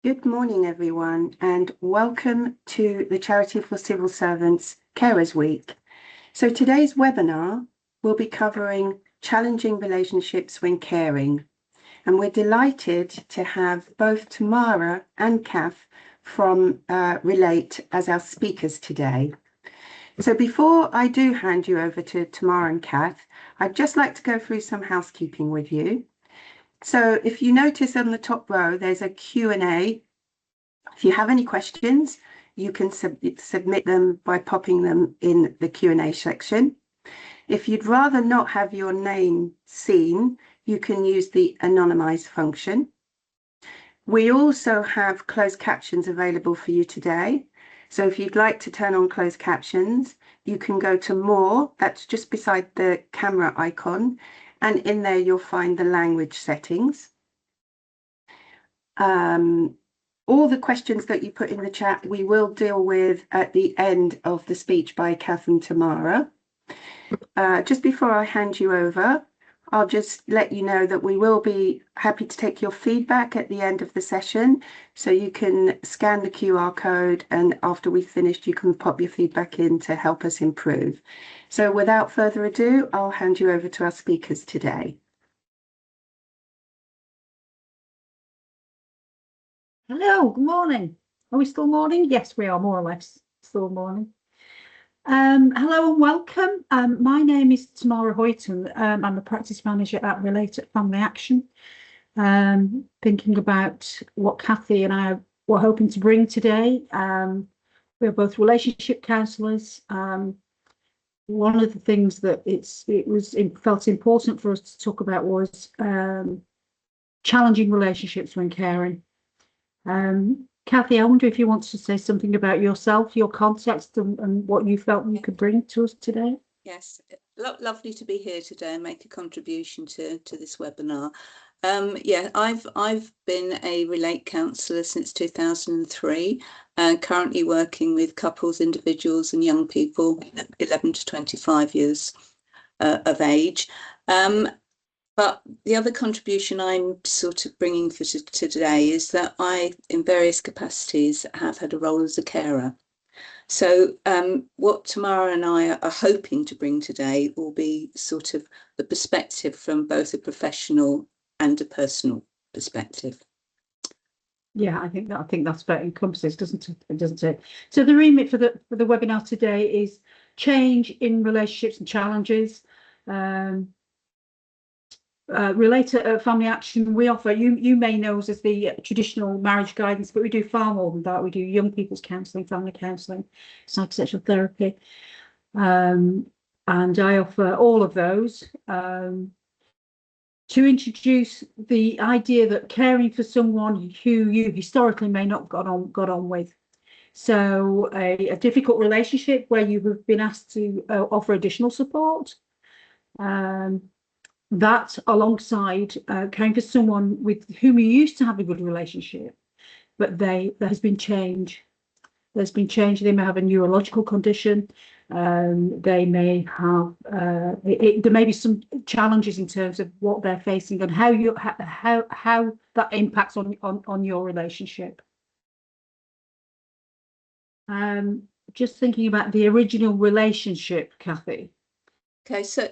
Good morning, everyone, and welcome to the Charity for Civil Servants Carers Week. So today's webinar will be covering challenging relationships when caring. And we're delighted to have both Tamara and Kath from Relate as our speakers today. So before I do hand you over to Tamara and Kath, I'd just like to go through some housekeeping with you. So if you notice on the top row, there's a Q&A. If you have any questions, you can submit them by popping them in the Q&A section. If you'd rather not have your name seen, you can use the anonymize function. We also have closed captions available for you today. So if you'd like to turn on closed captions, you can go to More, that's just beside the camera icon, and in there you'll find the language settings. All the questions that you put in the chat, we will deal with at the end of the speech by Kath and Tamara. Just before I hand you over, I'll just let you know that we will be happy to take your feedback at the end of the session. So you can scan the QR code, and after we've finished, you can pop your feedback in to help us improve. So without further ado, I'll hand you over to our speakers today. Hello, good morning. Are we still morning? Yes, we are, more or less still morning. Hello and welcome. My name is Tamara Hoyton. I'm the practice manager at Relate at Family Action. Thinking about what Kathy and I were hoping to bring today. We're both relationship counsellors. One of the things that it felt important for us to talk about was challenging relationships when caring. Kathy, I wonder if you want to say something about yourself, your context, and what you felt you could bring to us today. Yes, lovely to be here today and make a contribution to this webinar. Yeah, I've been a Relate counsellor since 2003, currently working with couples, individuals and young people 11 to 25 years of age. But the other contribution I'm sort of bringing to today is that I, in various capacities, have had a role as a carer. So what Tamara and I are hoping to bring today will be sort of the perspective from both a professional and a personal perspective. Yeah, I think that's very encompasses, doesn't it? So the remit for the webinar today is change in relationships and challenges. Relate at Family Action, we offer, you may know us as the traditional marriage guidance, but we do far more than that. We do young people's counselling, family counselling, psychosexual therapy, and I offer all of those to introduce the idea that caring for someone who you historically may not got on with. So a difficult relationship where you have been asked to offer additional support. That alongside caring for someone with whom you used to have a good relationship, but there has been change. There's been change. They may have a neurological condition. They may have there may be some challenges in terms of what they're facing and how that impacts on your relationship. Just thinking about the original relationship, Kathy. Okay, so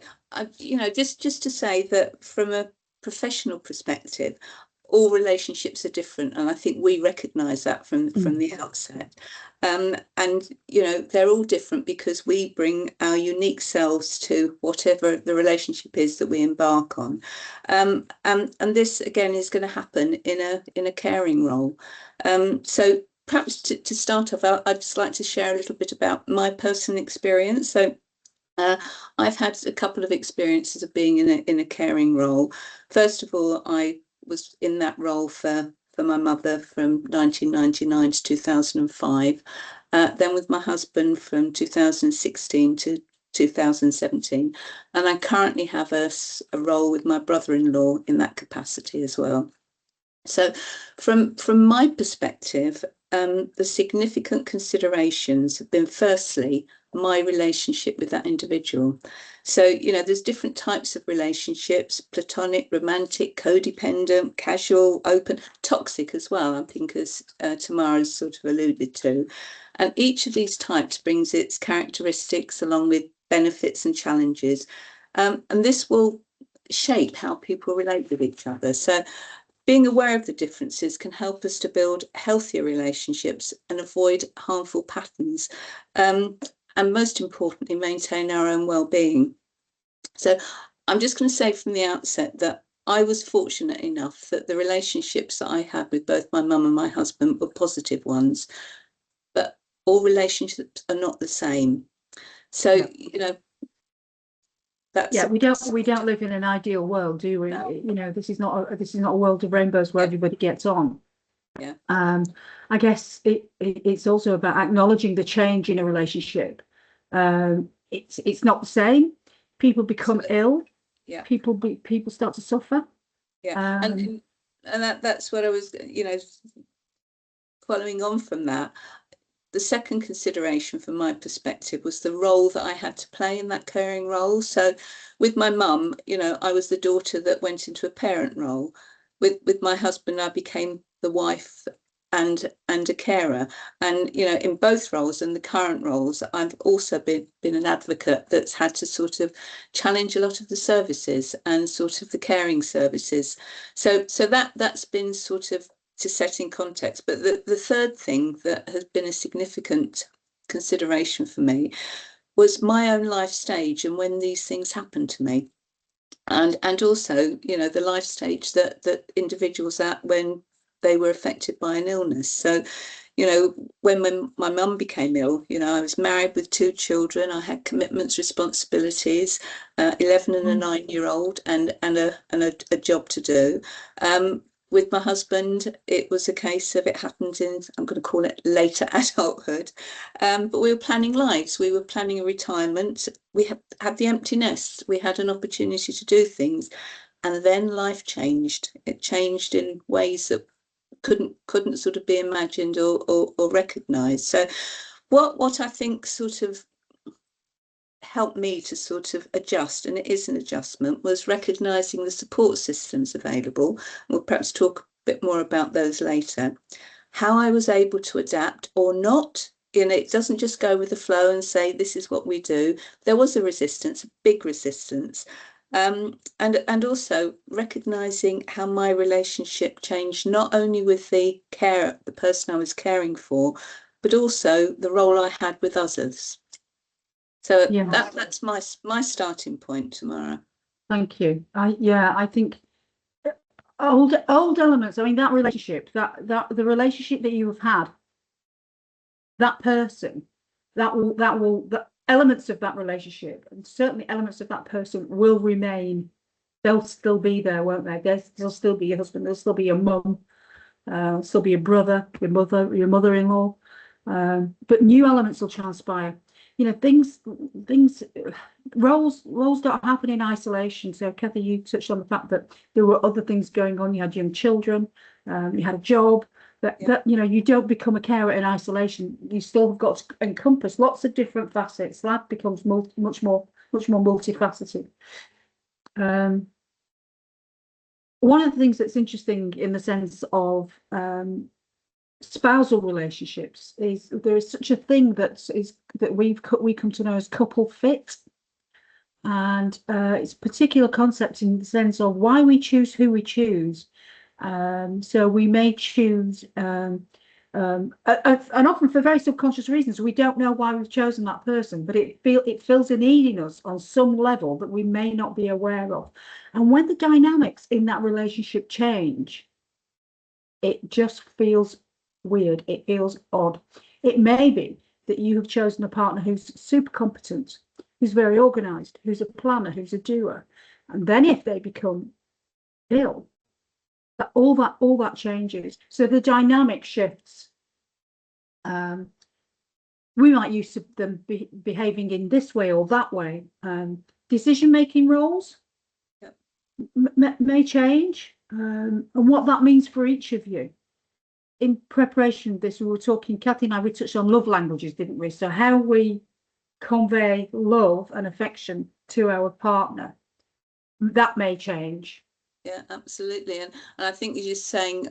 just to say that from a professional perspective, all relationships are different, and I think we recognise that from the outset. And they're all different because we bring our unique selves to whatever the relationship is that we embark on. And this again is going to happen in a caring role. So perhaps to start off, I'd just like to share a little bit about my personal experience. So I've had a couple of experiences of being in a caring role. First of all, I was in that role for my mother from 1999 to 2005, then with my husband from 2016 to 2017, and I currently have a role with my brother-in-law in that capacity as well. So from my perspective, the significant considerations have been, firstly, my relationship with that individual. So, you know, there's different types of relationships: platonic, romantic, codependent, casual, open, toxic as well, I think, as Tamara's sort of alluded to. And each of these types brings its characteristics along with benefits and challenges. And this will shape how people relate with each other. So being aware of the differences can help us to build healthier relationships and avoid harmful patterns. And most importantly, maintain our own well-being. So I'm just going to say from the outset that I was fortunate enough that the relationships that I had with both my mum and my husband were positive ones, but all relationships are not the same. So, you know, that's we don't live in an ideal world, do we? No. You know, this is not a world of rainbows where everybody gets on. Yeah. I guess it's also about acknowledging the change in a relationship. It's not the same. People become ill. Yeah. People start to suffer. Yeah. And that's what I was, you know, following on from that. The second consideration from my perspective was the role that I had to play in that caring role. So with my mum, you know, I was the daughter that went into a parent role. With my husband, I became the wife and a carer. And, you know, in both roles and the current roles, I've also been an advocate that's had to sort of challenge a lot of the services and sort of the caring services. So that's been sort of to set in context. But the third thing that has been a significant consideration for me was my own life stage and when these things happened to me. And also, you know, the life stage that individuals at when they were affected by an illness. So, you know, when my mum became ill, you know, I was married with 2 children. I had commitments, responsibilities, 11 and a 9-year-old, and a job to do. With my husband, it was a case of it happened in, I'm going to call it later adulthood. But we were planning lives. We were planning a retirement. We had the empty nest. We had an opportunity to do things. And then life changed. It changed in ways that couldn't sort of be imagined or recognised. So what I think sort of helped me to sort of adjust, and it is an adjustment, was recognising the support systems available. We'll perhaps talk a bit more about those later. How I was able to adapt or not. You know, it doesn't just go with the flow and say, this is what we do. There was a resistance, a big resistance. And also recognising how my relationship changed, not only with the person I was caring for, but also the role I had with others. So that's my starting point, Tamara. Thank you. I think old elements. I mean, that relationship, that the relationship that you have had, that person, the elements of that relationship, and certainly elements of that person will remain. They'll still be there, won't they? There'll still be your husband. There'll still be your mum. Still be your brother, your mother, your mother-in-law. But new elements will transpire. You know, roles don't happen in isolation. So Kathy, you touched on the fact that there were other things going on. You had young children, you had a job. That you know, you don't become a carer in isolation. You still have got to encompass lots of different facets. That becomes much more multifaceted. One of the things that's interesting in the sense of spousal relationships is there is such a thing that we come to know as couple fit, and it's a particular concept in the sense of why we choose who we choose. So we may choose and often for very subconscious reasons. We don't know why we've chosen that person, but it fills a need in us on some level that we may not be aware of. And when the dynamics in that relationship change, it just feels weird. It feels odd. It may be that you have chosen a partner who's super competent, who's very organized, who's a planner, who's a doer. And then if they become ill, all that changes. So the dynamic shifts. We might use them behaving in this way or that way. Decision-making roles may change, and what that means for each of you. In preparation of this, we were talking, Kathy and I, we touched on love languages, didn't we? So how we convey love and affection to our partner, that may change. Yeah, absolutely. And I think you're just saying,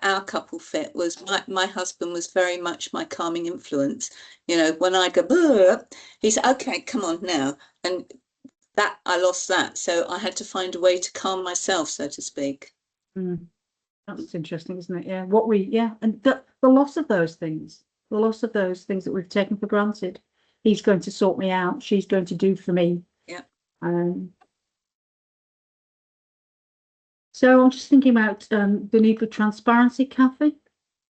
our couple fit was my husband was very much my calming influence. When I go, "Bleh," he said, "Okay, come on now." And that I lost that. So I had to find a way to calm myself, so to speak. That's interesting, isn't it? Yeah. And the loss of those things, that we've taken for granted. He's going to sort me out. She's going to do for me. Yeah. So I'm just thinking about the need for transparency, Kathy.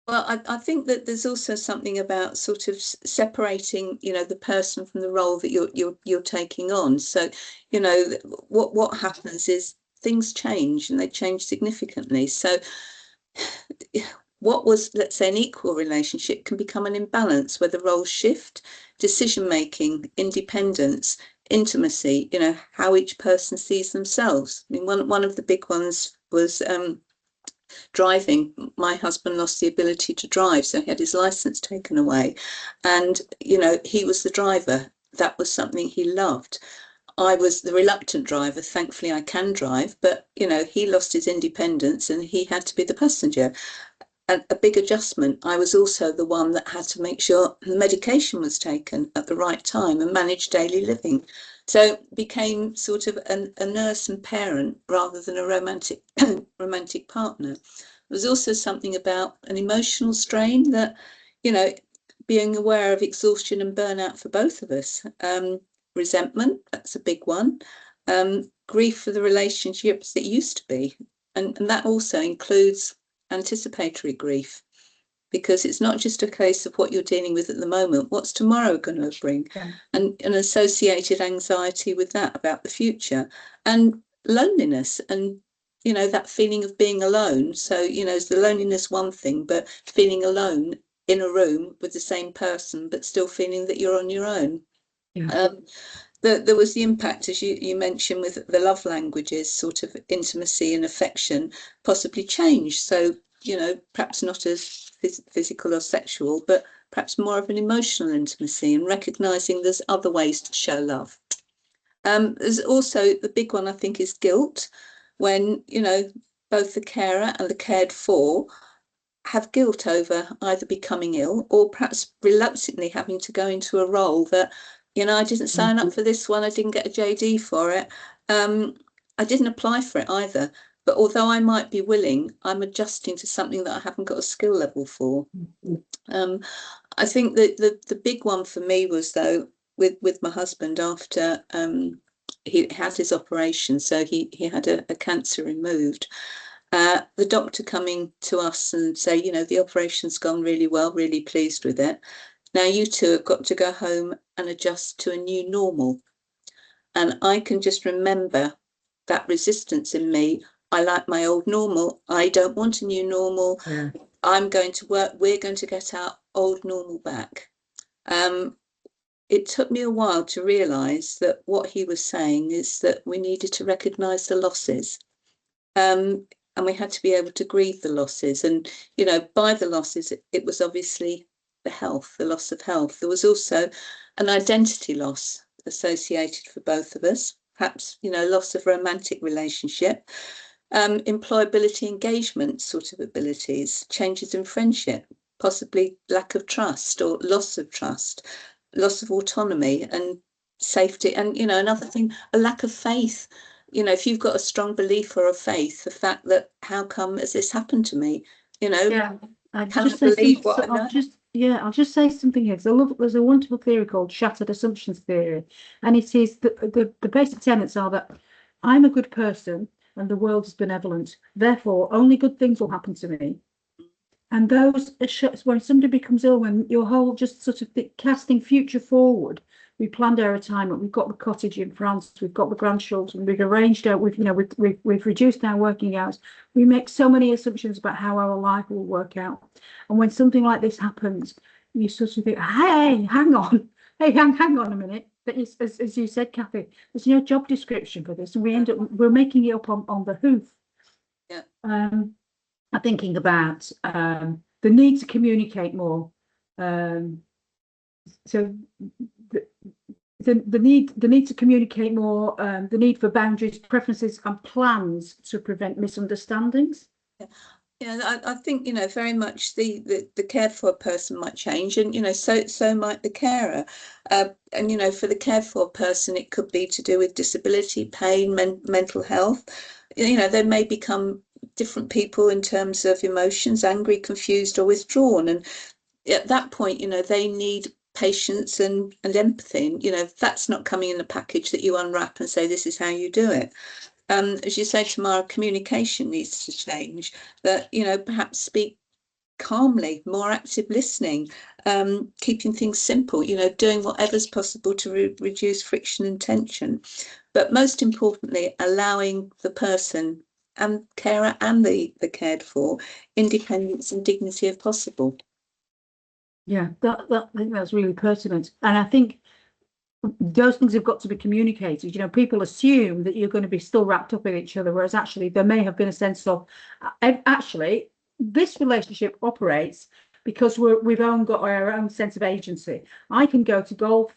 Well, I think that there's also something about sort of separating, the person from the role that you're taking on. So, what happens is things change, and they change significantly. So what was, let's say, an equal relationship can become an imbalance where the roles shift, decision making, independence, intimacy, how each person sees themselves. I mean, one of the big ones was driving. My husband lost the ability to drive, so he had his license taken away, and he was the driver. That was something he loved. I was the reluctant driver. Thankfully, I can drive, but he lost his independence and he had to be the passenger. A big adjustment. I was also the one that had to make sure the medication was taken at the right time and manage daily living. So became sort of a nurse and parent rather than a romantic romantic partner. There was also something about an emotional strain that, being aware of exhaustion and burnout for both of us. Resentment, that's a big one. Grief for the relationships that used to be. And that also includes anticipatory grief, because it's not just a case of what you're dealing with at the moment, what's tomorrow going to bring, and an associated anxiety with that about the future, and loneliness, and that feeling of being alone. So is the loneliness one thing, but feeling alone in a room with the same person but still feeling that you're on your own. There was the impact, as you mentioned, with the love languages, sort of intimacy and affection possibly changed. So, perhaps not as physical or sexual, but perhaps more of an emotional intimacy, and recognizing there's other ways to show love. There's also the big one, I think, is guilt, when, both the carer and the cared for have guilt over either becoming ill or perhaps reluctantly having to go into a role that, I didn't sign up for this one, I didn't get a JD for it. I didn't apply for it either. But although I might be willing, I'm adjusting to something that I haven't got a skill level for. I think that the big one for me was, though, with my husband after he had his operation, so he had a cancer removed. The doctor coming to us and say, the operation's gone really well, really pleased with it. Now you two have got to go home and adjust to a new normal. And I can just remember that resistance in me. I like my old normal. I don't want a new normal. Yeah. I'm going to work. We're going to get our old normal back. It took me a while to realise that what he was saying is that we needed to recognise the losses. And we had to be able to grieve the losses. And, by the losses, it was obviously the loss of health. There was also an identity loss associated for both of us, perhaps, loss of romantic relationship, employability, engagement sort of abilities, changes in friendship, possibly lack of trust or loss of trust, loss of autonomy and safety. And, another thing, a lack of faith. If you've got a strong belief or a faith, the fact that how come has this happened to me? I'll Can I just say believe what I know? I'll just say something here. There's a wonderful theory called shattered assumptions theory, and it is the basic tenets are that I'm a good person and the world is benevolent, therefore only good things will happen to me. And when somebody becomes ill, when your whole just sort of casting future forward, we planned our retirement, we've got the cottage in France, we've got the grandchildren, we've arranged out, we've reduced our working hours. We make so many assumptions about how our life will work out. And when something like this happens, you sort of think, hey, hang on. Hey, hang on a minute. But as you said, Kathy, there's no job description for this, and we're making it up on the hoof. Yeah. I'm thinking about the need to communicate more. So the need to communicate more, the need for boundaries, preferences, and plans to prevent misunderstandings. Yeah, I think, very much the cared for person might change, and, so might the carer. And, for the cared for person, it could be to do with disability, pain, mental health. They may become different people in terms of emotions, angry, confused, or withdrawn. And at that point, they need patience and empathy. And, that's not coming in a package that you unwrap and say, this is how you do it. As you say, Tamara, communication needs to change, that, perhaps speak calmly, more active listening, keeping things simple, doing whatever's possible to reduce friction and tension. But most importantly, allowing the person and carer and the cared for independence and dignity if possible. Yeah, I think that's really pertinent. And I think those things have got to be communicated. People assume that you're going to be still wrapped up in each other, whereas actually there may have been a sense of, actually, this relationship operates because we've got our own sense of agency. I can go to golf,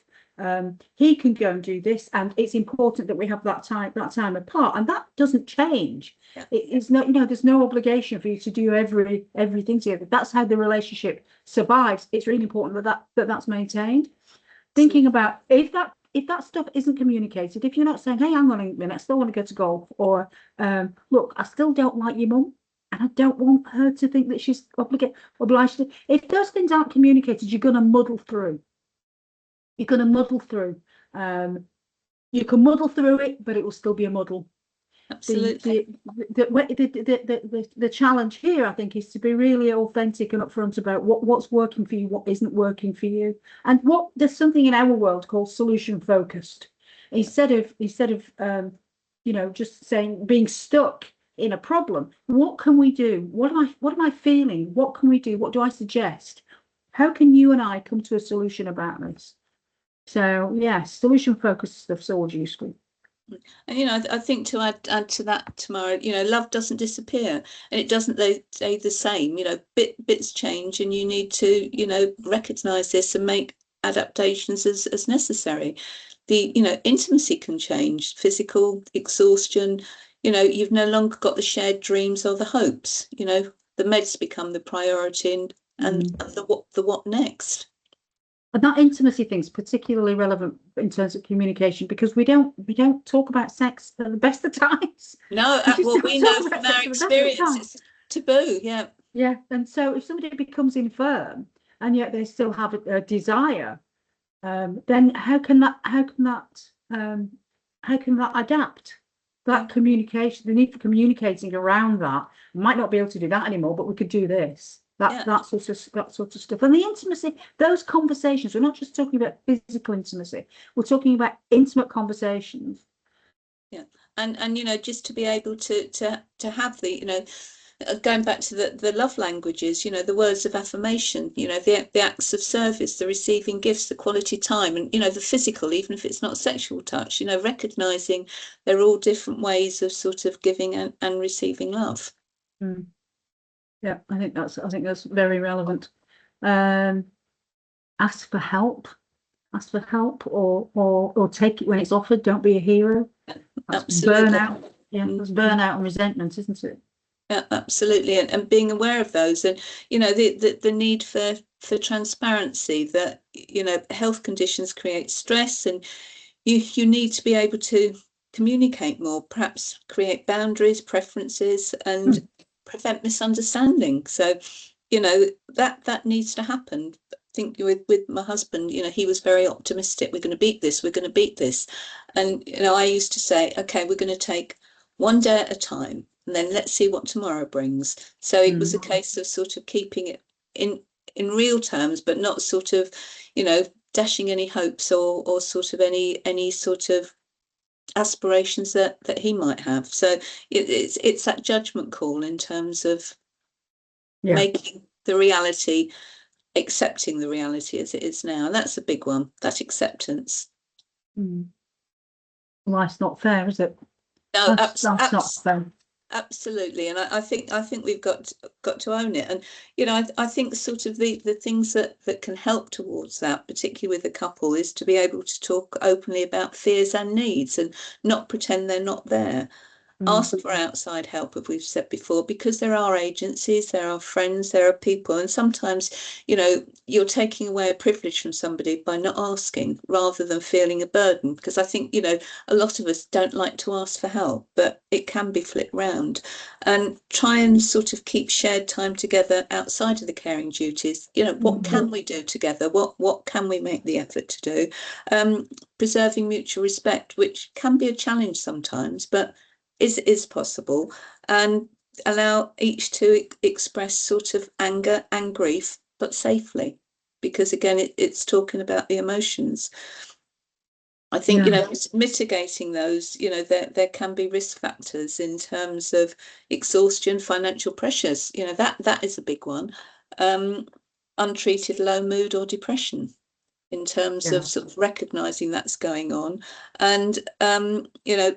he can go and do this, and it's important that we have that time apart, and that doesn't change. Yeah. It's not, there's no obligation for you to do everything together. That's how the relationship survives. It's really important that's maintained. Thinking about if that stuff isn't communicated, if you're not saying, hey, hang on a minute, I still want to go to golf, or look, I still don't like your mum, and I don't want her to think that she's obliged to. If those things aren't communicated, you're going to muddle through. You can muddle through it, but it will still be a muddle. Absolutely. The challenge here, I think, is to be really authentic and upfront about what's working for you, what isn't working for you, and there's something in our world called solution focused. Instead of just saying being stuck in a problem, what can we do? What am I feeling? What can we do? What do I suggest? How can you and I come to a solution about this? So yeah, solution focused stuff's always useful. And I think to add to that, Tamara, love doesn't disappear, and it doesn't stay the same. Bits change, and you need to recognize this and make adaptations as necessary. The intimacy can change, physical exhaustion. You've no longer got the shared dreams or the hopes. The meds become the priority, and the what next. And that intimacy thing's particularly relevant in terms of communication, because we don't talk about sex at the best of times. No, well, we know from our experience it's taboo. Yeah, and so if somebody becomes infirm and yet they still have a desire, then how can that adapt? That communication, the need for communicating around that. We might not be able to do that anymore, but we could do this. That sort of stuff. And the intimacy, those conversations, we're not just talking about physical intimacy, we're talking about intimate conversations. Yeah. And just to be able to have the, going back to the love languages, the words of affirmation, the acts of service, the receiving gifts, the quality time, and the physical, even if it's not sexual touch, recognizing they're all different ways of sort of giving and receiving love. Yeah, I think that's very relevant. Ask for help, or take it when it's offered. Don't be a hero. That's Absolutely. Burnout. Yeah, that's burnout and resentment, isn't it? Yeah, absolutely, and being aware of those, and the need for transparency, that health conditions create stress, and you need to be able to communicate more, perhaps create boundaries, preferences, and prevent misunderstanding. So that needs to happen. I think with my husband, he was very optimistic. We're going to beat this, and I used to say, okay, we're going to take one day at a time, and then let's see what tomorrow brings. So it was a case of sort of keeping it in real terms, but not sort of dashing any hopes or sort of any sort of aspirations that he might have. So it's that judgment call in terms of making the reality, accepting the reality as it is now. And that's a big one, that acceptance. Life's not fair, is it? No, that's not fair. Absolutely, and I think we've got to own it. And I think sort of the things that can help towards that, particularly with a couple, is to be able to talk openly about fears and needs and not pretend they're not there. Ask for outside help, as we've said before, because there are agencies, there are friends, there are people, and sometimes you're taking away a privilege from somebody by not asking, rather than feeling a burden. Because I think a lot of us don't like to ask for help, but it can be flipped round. And try and sort of keep shared time together outside of the caring duties. What can we do together? What can we make the effort to do? Preserving mutual respect, which can be a challenge sometimes, but is possible, and allow each to express sort of anger and grief, but safely, because again it's talking about the emotions. I think mitigating those, there can be risk factors in terms of exhaustion, financial pressures, that is a big one. Untreated low mood or depression, in terms of sort of recognizing that's going on, and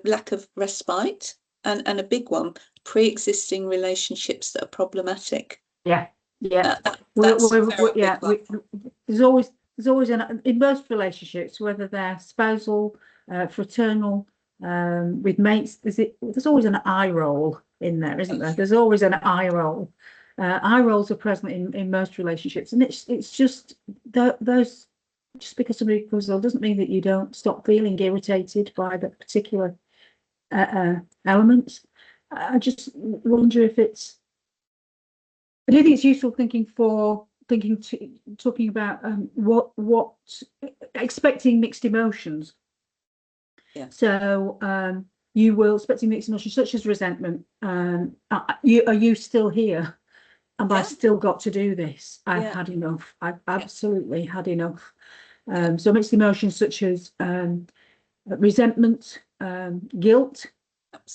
lack of respite, and a big one, pre-existing relationships that are problematic. That's a very big one. There's always in most relationships, whether they're spousal, fraternal, with mates, there's always an eye roll in there, isn't there? There's always an eye roll. Eye rolls are present in most relationships, and it's just those. Just because somebody goes ill doesn't mean that you don't stop feeling irritated by the particular elements. I just wonder if it's. I do think it's useful talking about what expecting mixed emotions. Yeah. So you will expecting mixed emotions such as resentment. Are you still here? Have I still got to do this? I've had enough. I've absolutely had enough. So mixed emotions such as resentment, guilt.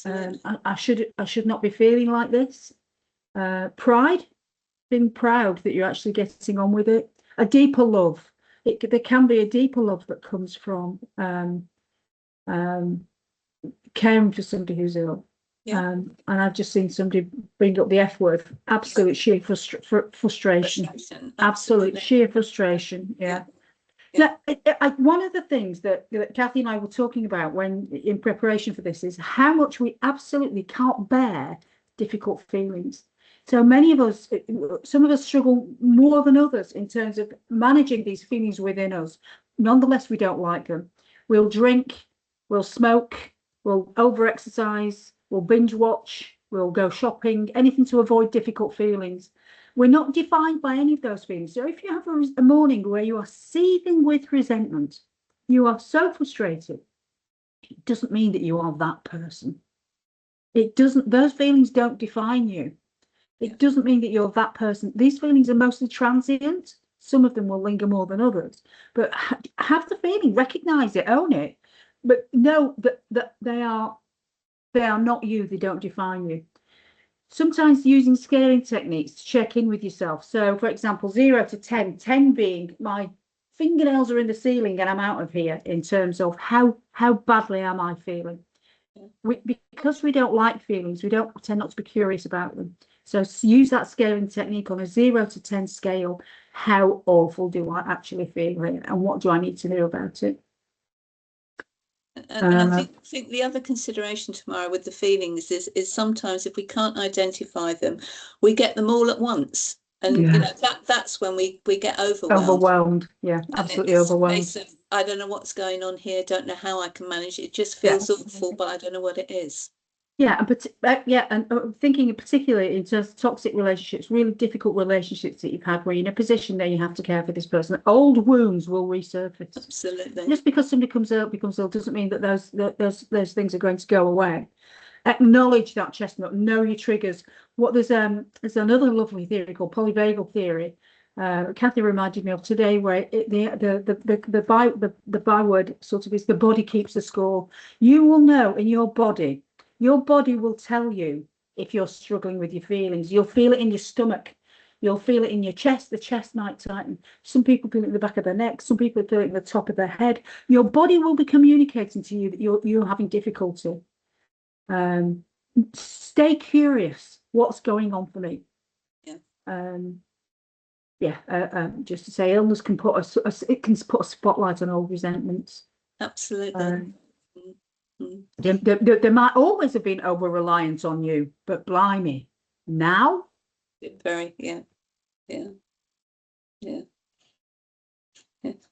I should not be feeling like this. Pride, being proud that you're actually getting on with it. A deeper love. There can be a deeper love that comes from caring for somebody who's ill. And I've just seen somebody bring up the F word. Absolute sheer frustration. Absolute sheer frustration. One of the things that Kathy and I were talking about when in preparation for this is how much we absolutely can't bear difficult feelings. So many of us, some of us struggle more than others in terms of managing these feelings within us. Nonetheless, we don't like them. We'll drink, we'll smoke, we'll over-exercise, we'll binge watch, we'll go shopping, anything to avoid difficult feelings. We're not defined by any of those feelings. So if you have a morning where you are seething with resentment, you are so frustrated, it doesn't mean that you are that person. It doesn't, those feelings don't define you. It doesn't mean that you're that person. These feelings are mostly transient. Some of them will linger more than others. But have the feeling, recognize it, own it. But know that they are not you, they don't define you. Sometimes using scaling techniques to check in with yourself. So, for example, 0 to 10, 10 being my fingernails are in the ceiling and I'm out of here, in terms of how badly am I feeling? Because we don't like feelings, we don't tend not to be curious about them. So use that scaling technique on a 0 to 10 scale. How awful do I actually feel here? And what do I need to do about it? And I think the other consideration, Tamara, with the feelings is sometimes if we can't identify them, we get them all at once, and that's when we get overwhelmed. Absolutely overwhelmed. I don't know what's going on here, don't know how I can manage it. It just feels awful, but I don't know what it is. And thinking particularly in terms of toxic relationships, really difficult relationships that you've had where you're in a position that you have to care for this person, old wounds will resurface. Absolutely. Just because somebody becomes ill doesn't mean that those things are going to go away. Acknowledge that chestnut, know your triggers. There's another lovely theory called polyvagal theory. Kathy reminded me of today, where the byword sort of is the body keeps the score. You will know in your body. Your body will tell you if you're struggling with your feelings. You'll feel it in your stomach. You'll feel it in your chest. The chest might tighten. Some people feel it in the back of their neck. Some people feel it in the top of their head. Your body will be communicating to you that you're having difficulty. stay curious. What's going on for me? Just to say, illness can put it can put a spotlight on old resentments. Absolutely. There might always have been over reliance on you, but blimey, now. Very, yeah.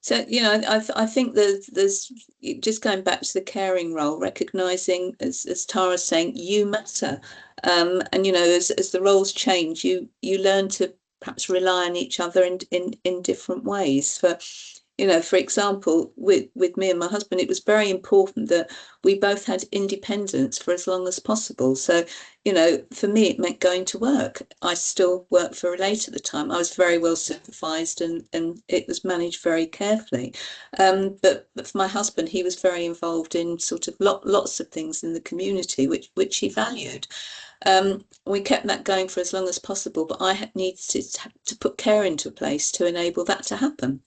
So, I think there's just going back to the caring role, recognizing, as Tara's saying, you matter. And, as the roles change, you learn to perhaps rely on each other in different ways. For example, with me and my husband, it was very important that we both had independence for as long as possible. So, for me, it meant going to work. I still worked for Relate at the time. I was very well supervised and it was managed very carefully. But for my husband, he was very involved in sort of lots of things in the community, which he valued. We kept that going for as long as possible, but I needed to put care into place to enable that to happen.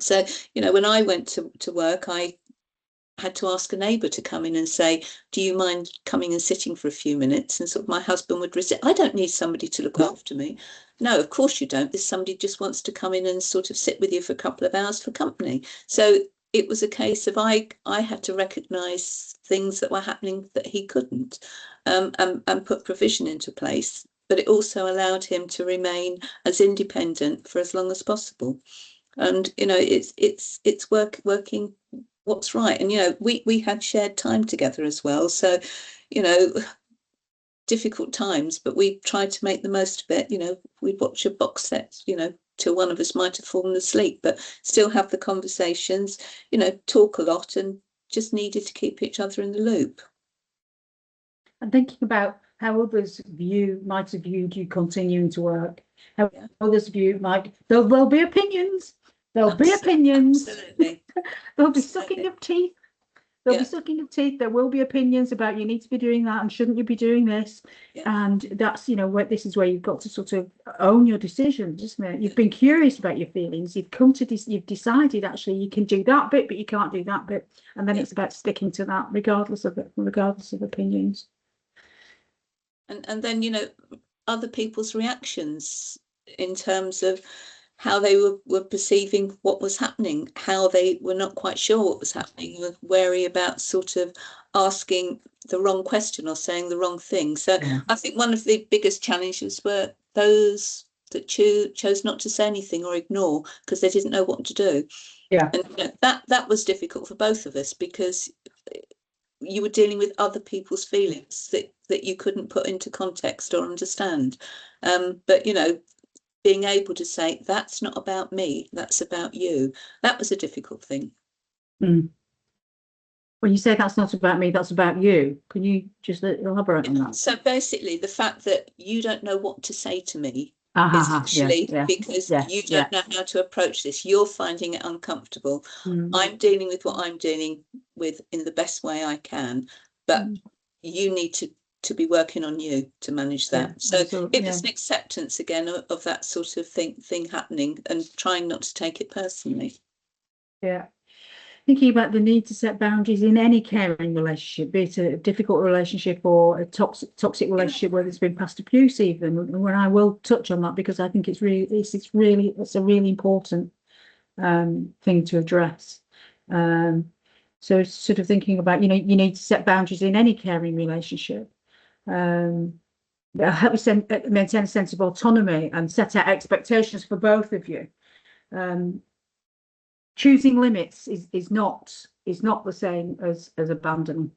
So, when I went to work, I had to ask a neighbour to come in and say, do you mind coming and sitting for a few minutes? And sort of my husband would resist. I don't need somebody to look after me. No, of course you don't. This somebody just wants to come in and sort of sit with you for a couple of hours for company. So it was a case of I had to recognise things that were happening that he couldn't, and put provision into place. But it also allowed him to remain as independent for as long as possible. And it's working what's right. And we had shared time together as well, so difficult times, but we tried to make the most of it. We'd watch a box set till one of us might have fallen asleep, but still have the conversations, talk a lot, and just needed to keep each other in the loop. And thinking about how others might have viewed you continuing to work, how others there'll be opinions. There'll be opinions. Absolutely. There'll be sucking of teeth. There'll be sucking of teeth. There will be opinions about you need to be doing that and shouldn't you be doing this. And that's, this is where you've got to sort of own your decisions, isn't it? You've been curious about your feelings. You've come to this, you've decided actually you can do that bit, but you can't do that bit. And then it's about sticking to that regardless of opinions. And then, other people's reactions in terms of how they were perceiving what was happening, how they were not quite sure what was happening, were wary about sort of asking the wrong question or saying the wrong thing. So I think one of the biggest challenges were those that chose not to say anything or ignore because they didn't know what to do. Yeah. And that was difficult for both of us because you were dealing with other people's feelings that you couldn't put into context or understand. But being able to say, that's not about me, that's about you, that was a difficult thing. When you say that's not about me, that's about you, can you just elaborate on that? So basically the fact that you don't know what to say to me is actually because you don't know how to approach this. You're finding it uncomfortable. I'm dealing with what I'm dealing with in the best way I can, but you need to be working on you to manage that. So it was an acceptance again of that sort of thing happening and trying not to take it personally. Yeah. Thinking about the need to set boundaries in any caring relationship, be it a difficult relationship or a toxic relationship where there's been past abuse even, when I will touch on that because I think it's a really important thing to address. So sort of thinking about, you need to set boundaries in any caring relationship. Help you maintain a sense of autonomy and set out expectations for both of you. Choosing limits is not the same as abandoning.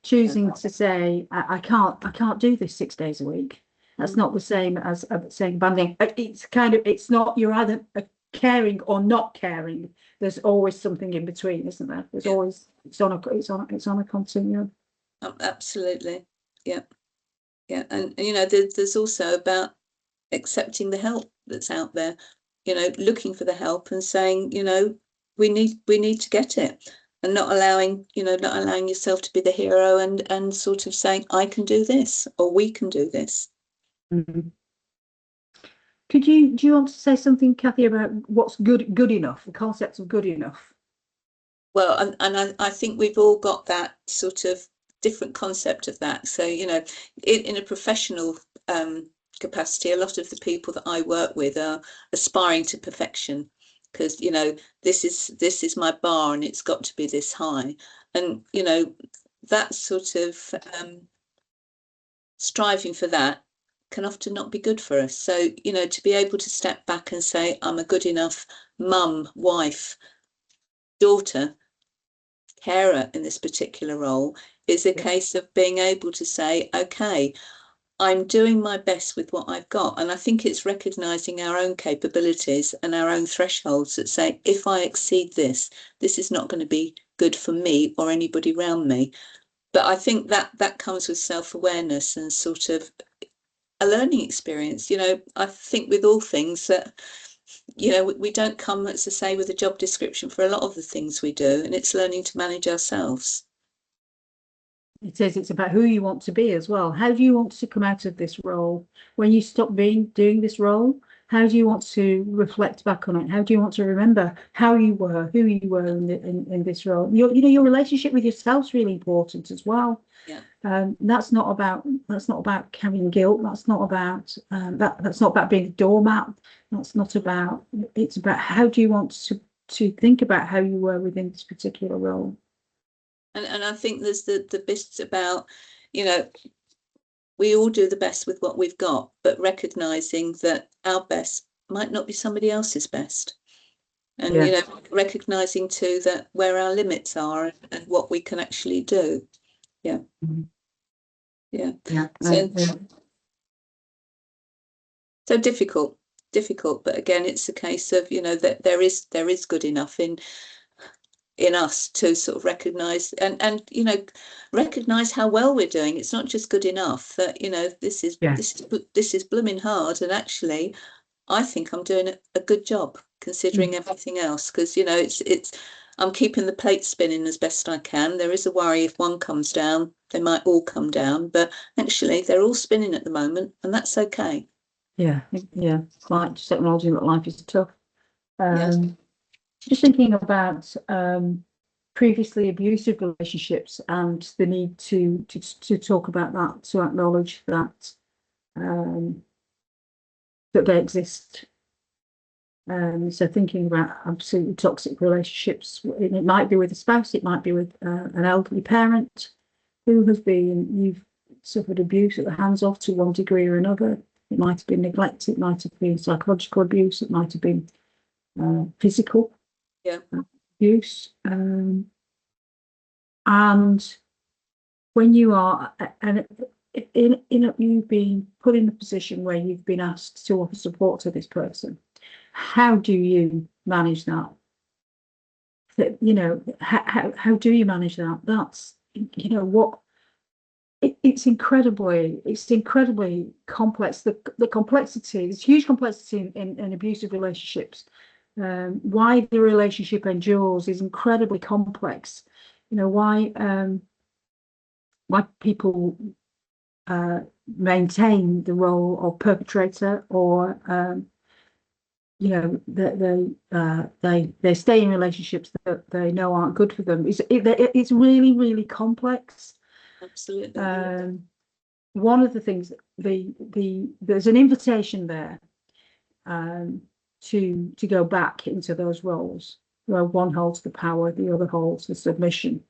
Choosing to say I can't do this 6 days a week. That's not the same as saying abandoning. It's not, you're either caring or not caring. There's always something in between, isn't there? There's always it's on a continuum. Absolutely, yeah. And there's also about accepting the help that's out there. Looking for the help and saying, we need to get it, and not allowing yourself to be the hero and sort of saying I can do this or we can do this. Mm-hmm. Do you want to say something, Kathy, about what's good enough, the concept of good enough? Well, and I think we've all got that sort of different concept of that. So, you know, in a professional capacity, a lot of the people that I work with are aspiring to perfection, because, you know, this is my bar and it's got to be this high. And, you know, that sort of striving for that can often not be good for us. So, you know, to be able to step back and say, I'm a good enough mum, wife, daughter, carer in this particular role, is a case of being able to say, okay, I'm doing my best with what I've got. And I think it's recognizing our own capabilities and our own thresholds that say, if I exceed this, this is not going to be good for me or anybody around me. But I think that comes with self-awareness and sort of a learning experience. You know, I think with all things that, you know, we don't come, as I say, with a job description for a lot of the things we do, and it's learning to manage ourselves. It is, it's about who you want to be as well. How do you want to come out of this role? When you stop doing this role, how do you want to reflect back on it? How do you want to remember how you were, who you were in this role? Your relationship with yourself is really important as well. Yeah. That's not about carrying guilt. That's not about that's not about being a doormat. That's not about. It's about how do you want to think about how you were within this particular role. And I think there's the bits about, you know, we all do the best with what we've got, but recognizing that our best might not be somebody else's best. And, you know, recognizing too that where our limits are and what we can actually do. Yeah. Mm-hmm. Yeah. Yeah. So difficult, but again, it's a case of, you know, that there is good enough in us to sort of recognize and you know, recognize how well we're doing. It's not just good enough, that, you know, this is blooming hard, and actually I think I'm doing a good job considering everything else, because, you know, it's I'm keeping the plate spinning as best I can. There is a worry if one comes down, they might all come down, but actually they're all spinning at the moment, and that's okay. Yeah. Like just acknowledging that life is tough. Yes. Just thinking about previously abusive relationships and the need to talk about that, to acknowledge that that they exist. So thinking about absolutely toxic relationships, it might be with a spouse, it might be with an elderly parent who has you've suffered abuse at the hands of to one degree or another. It might have been neglect, it might have been psychological abuse, it might have been physical abuse. And when you are, and you've been put in a position where you've been asked to offer support to this person, how do you manage that? You know, how do you manage that? That's, you know, what it's incredibly complex. The complexity, there's huge complexity in abusive relationships. Why the relationship endures is incredibly complex. You know, why people maintain the role of perpetrator, or you know, they stay in relationships that they know aren't good for them. It's really complex. Absolutely. One of the things, there's an invitation there to go back into those roles where one holds the power, the other holds the submission.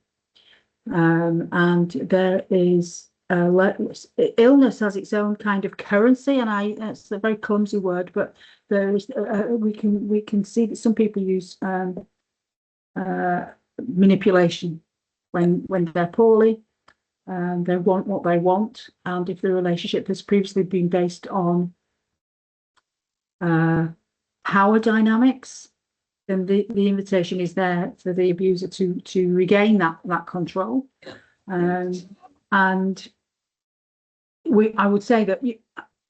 And there is illness has its own kind of currency, and it's a very clumsy word, but there is we can see that some people use manipulation when they're poorly. They want what they want, and if the relationship has previously been based on power dynamics, then the invitation is there for the abuser to regain that control. And I would say that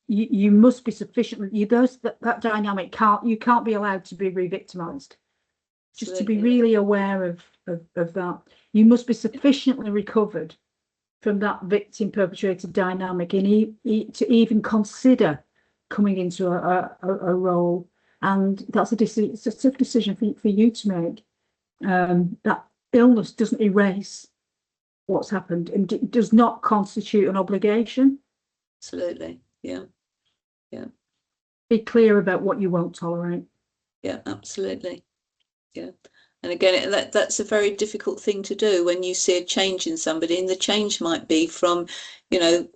you must be sufficiently, that dynamic can't be allowed to be re-victimized. Just to be really aware of that, you must be sufficiently recovered from that victim perpetrator dynamic and to even consider coming into a role. And that's it's a tough decision for you to make. That illness doesn't erase what's happened, and it does not constitute an obligation. Absolutely. Yeah. Be clear about what you won't tolerate. Yeah, absolutely. Yeah. And again, that's a very difficult thing to do when you see a change in somebody, and the change might be from, you know,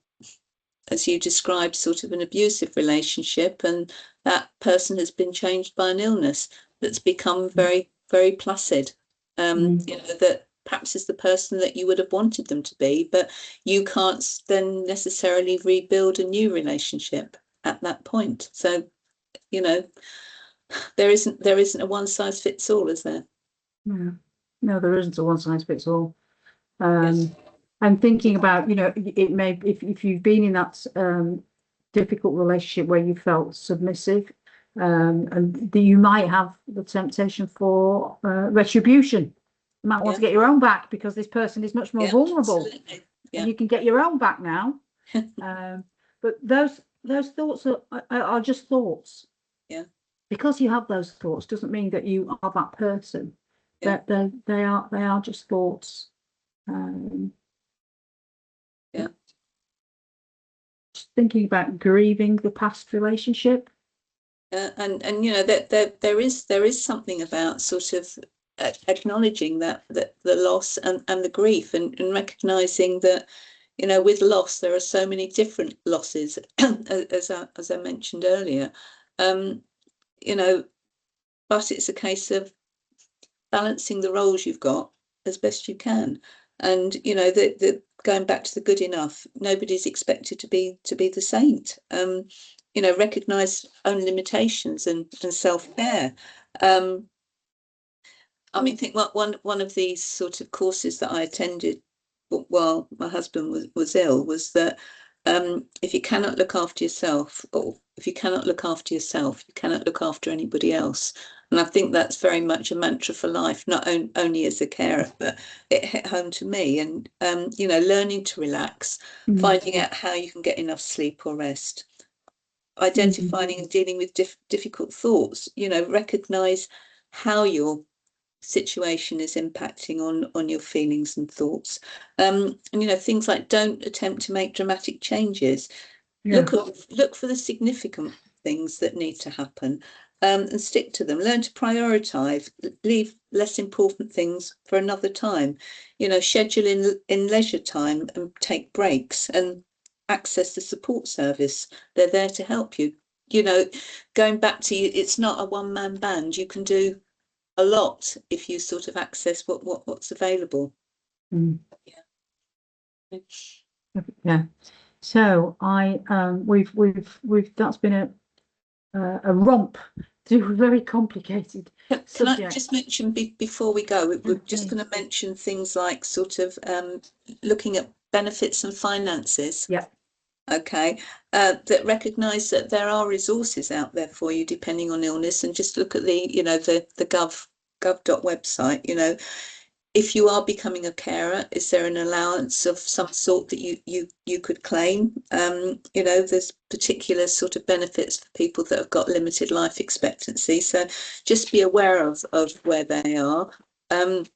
as you described, sort of an abusive relationship, and that person has been changed by an illness that's become very, very placid. You know, that perhaps is the person that you would have wanted them to be, but you can't then necessarily rebuild a new relationship at that point. So, you know, there isn't a one size fits all, is there? No, there isn't a one size fits all. Yes. I'm thinking about, you know, it may, if you've been in that difficult relationship where you felt submissive, and you might have the temptation for retribution. You might want to get your own back because this person is much more vulnerable. Absolutely. Yeah. And you can get your own back now. But those thoughts are just thoughts. Yeah. Because you have those thoughts doesn't mean that you are that person. Yeah. That they are just thoughts. Yeah. Just thinking about grieving the past relationship. And you know that there is something about sort of acknowledging that the loss and the grief, and recognizing that, you know, with loss there are so many different losses, as I mentioned earlier, you know, but it's a case of balancing the roles you've got as best you can. And you know, the going back to the good enough, nobody's expected to be the saint. You know, recognize own limitations and self-care. I mean, think what one of these sort of courses that I attended while my husband was ill was that, if you cannot look after yourself, or if you cannot look after yourself, you cannot look after anybody else. And I think that's very much a mantra for life, not only as a carer, but it hit home to me. And you know, learning to relax, finding out how you can get enough sleep or rest, identifying and dealing with difficult thoughts. You know, recognize how your situation is impacting on your feelings and thoughts. And you know, things like don't attempt to make dramatic changes. Look for the significant things that need to happen, and stick to them. Learn to prioritize, leave less important things for another time. You know, schedule in leisure time and take breaks, and access the support service. They're there to help you. You know, going back to you, it's not a one-man band. You can do a lot if you sort of access what's available. Yeah. So we've that's been a romp through a very complicated subject. Can I just mention before we go, we're just going to mention things like sort of looking at benefits and finances. Yeah. Okay. That recognise that there are resources out there for you depending on illness, and just look at the, you know, the gov website. You know, if you are becoming a carer, is there an allowance of some sort that you could claim? You know, there's particular sort of benefits for people that have got limited life expectancy. So just be aware of where they are. And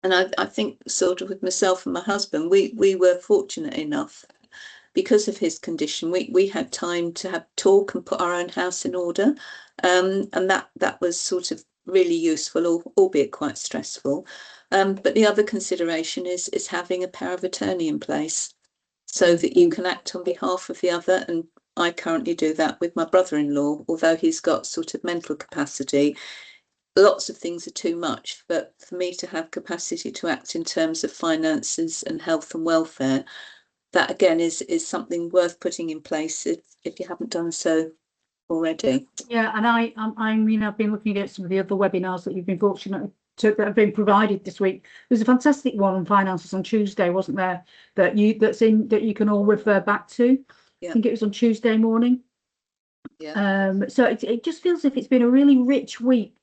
I think sort of with myself and my husband, we were fortunate enough, because of his condition, we had time to have talk and put our own house in order. And that was sort of really useful, albeit quite stressful. But the other consideration is having a power of attorney in place so that you can act on behalf of the other. And I currently do that with my brother-in-law, although he's got sort of mental capacity. Lots of things are too much, but for me to have capacity to act in terms of finances and health and welfare, that again is something worth putting in place if you haven't done so already. Yeah, and I mean, I've been looking at some of the other webinars that you've been fortunate to that have been provided this week. There's a fantastic one on finances on Tuesday, wasn't there? That you can all refer back to. Yeah. I think it was on Tuesday morning. Yeah. So it just feels as if it's been a really rich week.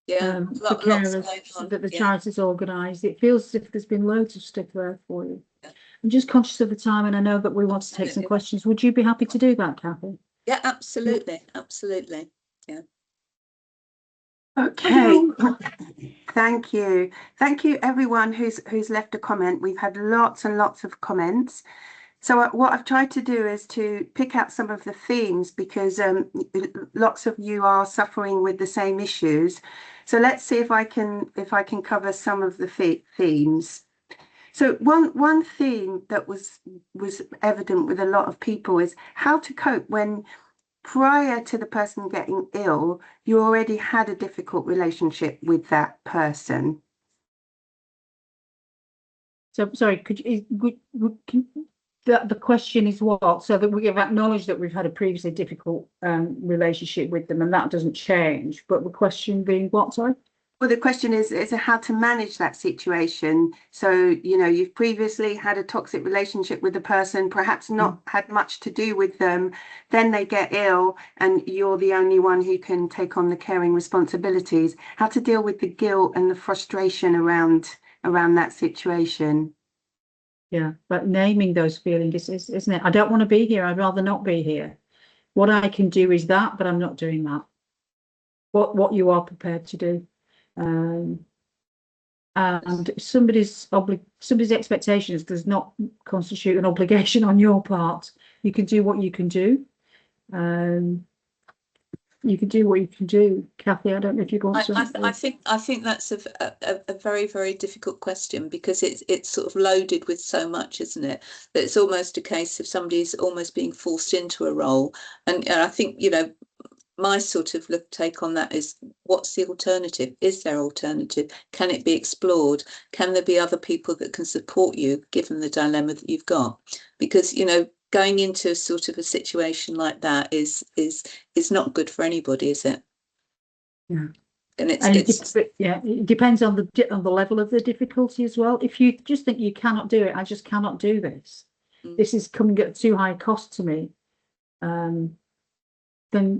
Yeah. For carers that the charity's organised. It feels as if there's been loads of stuff there for you. Yeah. I'm just conscious of the time, and I know that we want to take some questions. Would you be happy to do that, Kathy? Yeah, absolutely. Absolutely. Yeah. Okay. Thank you. Thank you everyone who's left a comment. We've had lots and lots of comments. So what I've tried to do is to pick out some of the themes because lots of you are suffering with the same issues. So let's see if I can cover some of the themes. So one theme that was evident with a lot of people is how to cope when prior to the person getting ill, you already had a difficult relationship with that person. So sorry, the question is what? So that we have acknowledged that we've had a previously difficult relationship with them, and that doesn't change. But the question being what? Sorry. Well, the question is how to manage that situation. So, you know, you've previously had a toxic relationship with the person, perhaps not had much to do with them. Then they get ill and you're the only one who can take on the caring responsibilities. How to deal with the guilt and the frustration around that situation. Yeah, but naming those feelings is, isn't it? I don't want to be here. I'd rather not be here. What I can do is that, but I'm not doing that. What you are prepared to do. And somebody's expectations does not constitute an obligation on your part. You can do what you can do. You can do what you can do. Kathy, I don't know if you want to. I think that's a very, very difficult question because it's sort of loaded with so much, isn't it? That it's almost a case of somebody's almost being forced into a role. And I think, you know, my sort of take on that is, what's the alternative? Is there alternative? Can it be explored? Can there be other people that can support you given the dilemma that you've got? Because, you know, going into sort of a situation like that is not good for anybody, is it? Yeah. And it depends on the level of the difficulty as well. If you just think you cannot do it, I just cannot do this. This is coming at too high cost to me. Then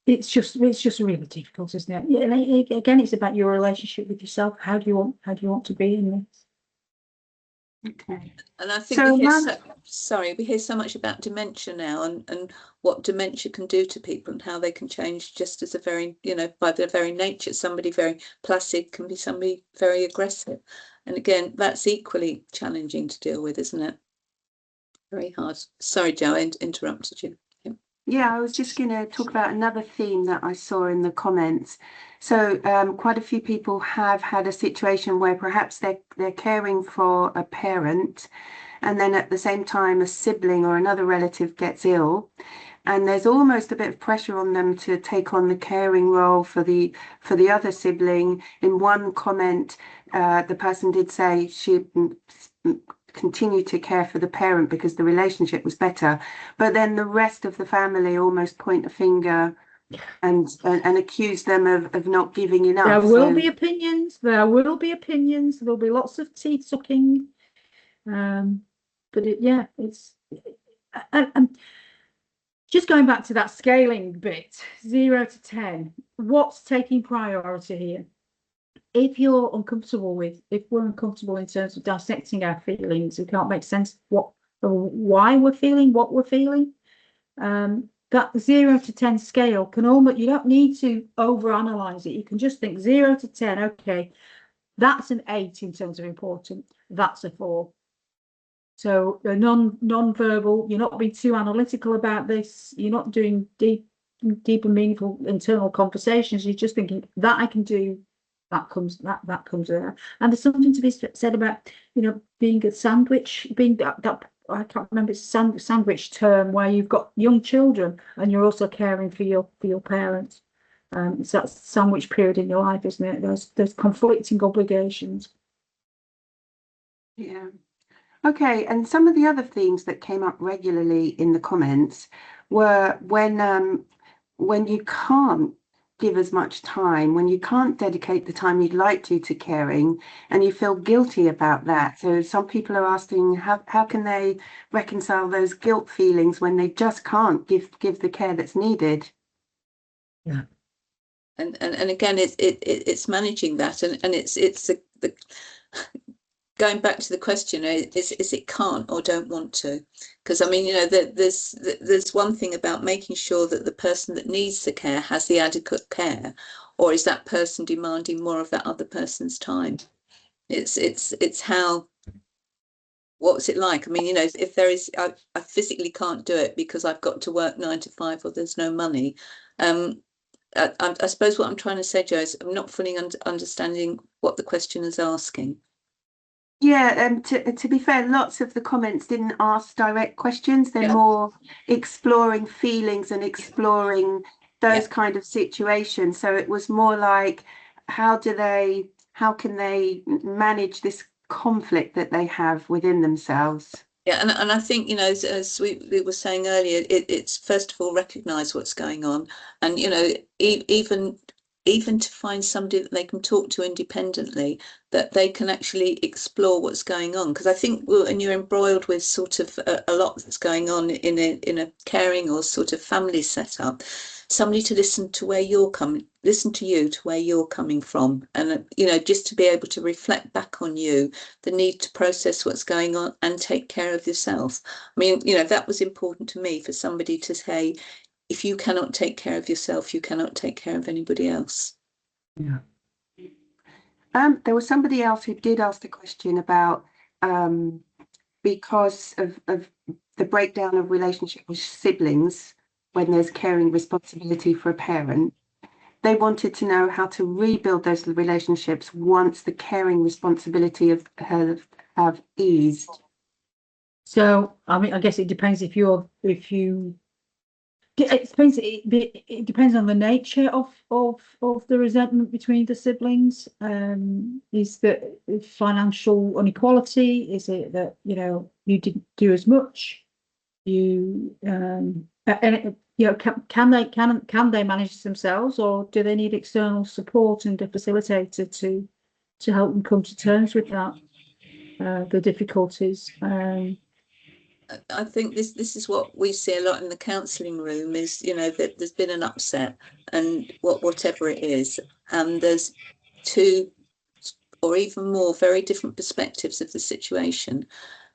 it's just really difficult, isn't it? Yeah, again, it's about your relationship with yourself. How do you want to be in this? Okay. And I think we hear so much about dementia now and what dementia can do to people and how they can change just as a very, you know, by their very nature. Somebody very placid can be somebody very aggressive. And again, that's equally challenging to deal with, isn't it? Very hard. Sorry, Jo, I interrupted you. Yeah, I was just going to talk about another theme that I saw in the comments. So quite a few people have had a situation where perhaps they're caring for a parent, and then at the same time a sibling or another relative gets ill, and there's almost a bit of pressure on them to take on the caring role for the other sibling. In one comment, the person did say she continue to care for the parent because the relationship was better, but then the rest of the family almost point a finger and accuse them of not giving enough. There will be opinions. There'll be lots of teeth sucking. But it's just going back to that scaling bit, 0 to 10. What's taking priority here? If we're uncomfortable in terms of dissecting our feelings, we can't make sense why we're feeling what we're feeling. That 0 to 10 scale you don't need to overanalyze it. You can just think 0 to 10. Okay, that's an 8 in terms of important. That's a 4. So the non-verbal, you're not being too analytical about this. You're not doing deep and meaningful internal conversations. You're just thinking that I can do. That comes there. And there's something to be said about, you know, being a sandwich, being that I can't remember, it's sandwich term where you've got young children and you're also caring for your parents. It's that sandwich period in your life, isn't it? There's conflicting obligations. Yeah. Okay, and some of the other themes that came up regularly in the comments were when you can't give as much time, when you can't dedicate the time you'd like to caring, and you feel guilty about that. So some people are asking how can they reconcile those guilt feelings when they just can't give the care that's needed. Yeah. And again, it's managing that, and it's the going back to the question, is it can't or don't want to? Because I mean, you know, there's one thing about making sure that the person that needs the care has the adequate care, or is that person demanding more of that other person's time? It's how, what's it like? I mean, you know, if there is, I physically can't do it because I've got to work 9 to 5 or there's no money. I suppose what I'm trying to say, Jo, is I'm not fully understanding what the question is asking. Yeah, and to be fair, lots of the comments didn't ask direct questions. They're more exploring feelings and exploring those kind of situations. So it was more like, how can they manage this conflict that they have within themselves? Yeah, and I think, you know, as we were saying earlier, it's first of all recognise what's going on, and you know, even to find somebody that they can talk to independently, that they can actually explore what's going on. Because I think when you're embroiled with sort of a lot that's going on in a caring or sort of family setup, somebody to listen to where you're coming, listen to you to where you're coming from, and you know, just to be able to reflect back on you, the need to process what's going on and take care of yourself. I mean, you know, that was important to me, for somebody to say, if you cannot take care of yourself, you cannot take care of anybody else. Yeah. There was somebody else who did ask the question about because of the breakdown of relationship with siblings when there's caring responsibility for a parent. They wanted to know how to rebuild those relationships once the caring responsibility have eased. So, I mean, I guess it depends if you it depends. It depends on the nature of the resentment between the siblings. Is that financial inequality? Is it that, you know, you didn't do as much? You you know, can they manage themselves, or do they need external support and a facilitator to help them come to terms with that, the difficulties? I think this is what we see a lot in the counselling room, is, you know, that there's been an upset, and whatever it is, and there's two or even more very different perspectives of the situation,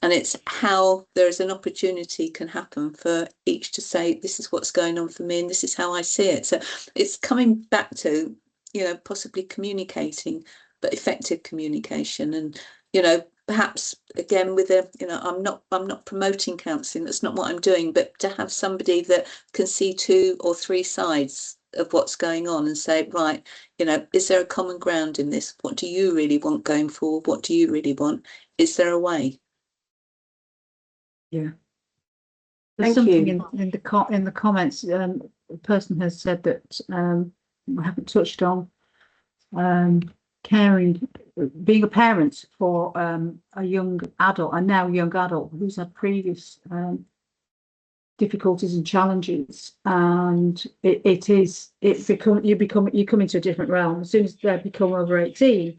and it's how there is an opportunity can happen for each to say, this is what's going on for me and this is how I see it. So it's coming back to, you know, possibly communicating, but effective communication. And you know, perhaps again with a, you know, I'm not promoting counselling, that's not what I'm doing, but to have somebody that can see 2 or 3 sides of what's going on and say, right, you know, is there a common ground in this? What do you really want going forward? What do you really want? Is there a way? Yeah. There's Thank something you. in the comments. A person has said that we haven't touched on caring, being a parent for a young adult, a now young adult who's had previous difficulties and challenges, and you come into a different realm as soon as they become over 18.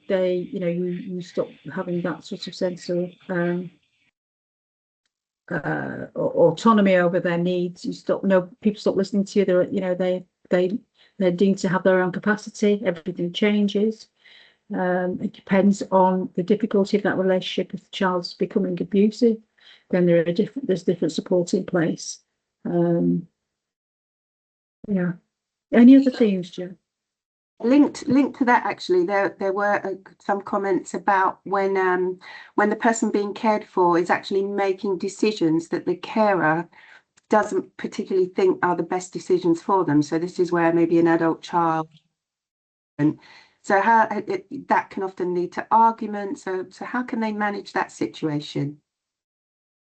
They, you know, you stop having that sort of sense of autonomy over their needs. People stop listening to you. They're, you know, they're deemed to have their own capacity. Everything changes. It depends on the difficulty of that relationship. If the child's becoming abusive, then there's different support in place. Yeah. Any other themes, Jo? Linked to that, actually, there were some comments about when the person being cared for is actually making decisions that the carer doesn't particularly think are the best decisions for them. So this is where maybe an adult child, and so how that can often lead to arguments. So how can they manage that situation?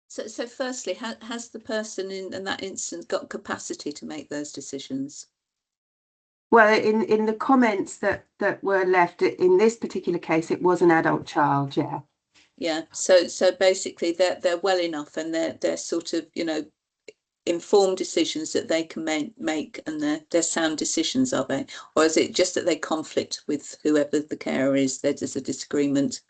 So firstly, has the person in that instance got capacity to make those decisions? Well, in the comments that were left in this particular case, it was an adult child. Yeah. Yeah. So basically, they're well enough, and they're sort of, you know, informed decisions that they can make, and they're sound decisions, are they? Or is it just that they conflict with whoever the carer is? There's a disagreement.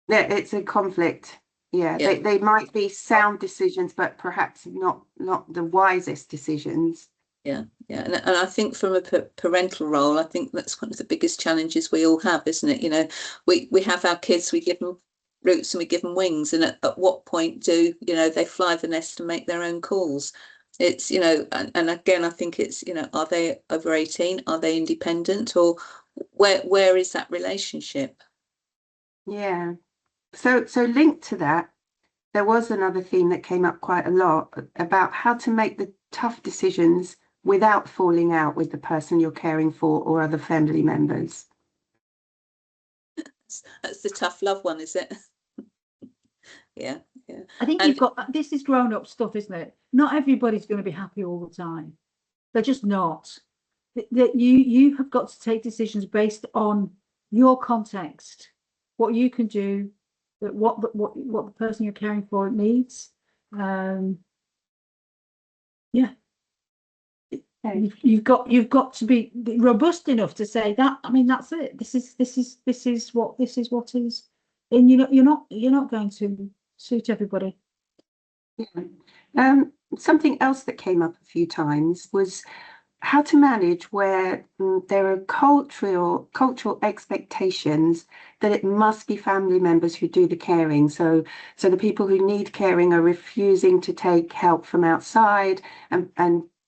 Yeah, it's a conflict. Yeah, Yeah. they might be sound decisions, but perhaps not the wisest decisions. Yeah, and I think from a parental role, I think that's one of the biggest challenges we all have, isn't it? You know, we have our kids, we give them roots and we give them wings, and at what point do, you know, they fly the nest and make their own calls? It's, and again, I think it's, are they over 18? Are they independent? Or where is that relationship? Yeah. So linked to that, there was another theme that came up quite a lot about how to make the tough decisions without falling out with the person you're caring for or other family members. That's the tough love one, is it? Yeah. I think And you've got, this is grown up stuff, isn't it? Not everybody's going to be happy all the time. They're just not. That you have got to take decisions based on your context, what you can do, that what the person you're caring for needs. Yeah. You've got to be robust enough to say that. I mean, that's it. This is what is, and you're not going to suit everybody. Yeah. Something else that came up a few times was how to manage where there are cultural expectations that it must be family members who do the caring. So the people who need caring are refusing to take help from outside and